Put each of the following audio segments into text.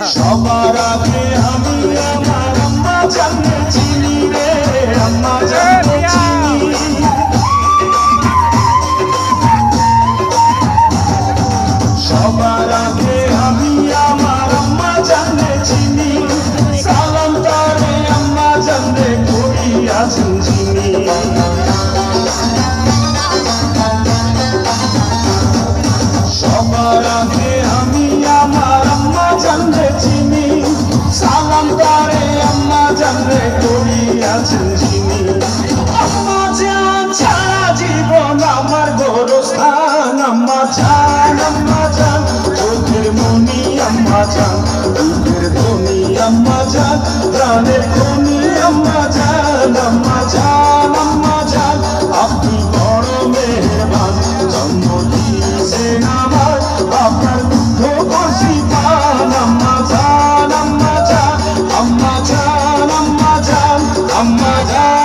সবার আগে আমি আমার আম্মা জানকে চিনি রে, আম্মা জানকে চিনি। সবার আগে আমি আমার আম্মা জানকে চিনি, সালাম তারে আম্মা জানকে করিয়াছেন চিনি। সবার আগে আমি আমার আম্মা জানকে চিনি, সালাম তারে আম্মা জানকে করিয়াছেন চিনি। আম্মা জান ছাড়া জীবন আমার গোরস্থান, আম্মা জান চোখের মনি আম্মা জান, দুধের ধনী আম্মা জান, প্রাণের খনি আম্মা জান, আম্মা জান আপনি বড় মেহেরবান, জন্ম দিয়েছেন আমার আপনার দুঃখ খুশি পান। আম্মা জান আম্মা জান আম্মা জান আম্মা জান আম্মা জান।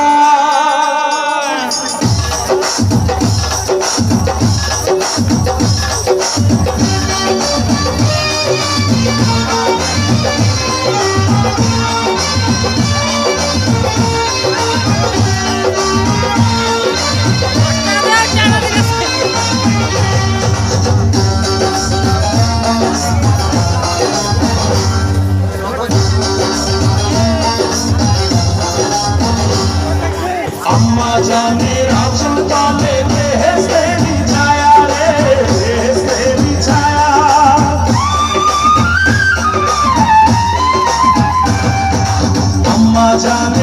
আম্মা জানের আঁচল তলে বেহেশতেরি ছায়া রে, বেহেশতেরি ছায়া। আম্মা জান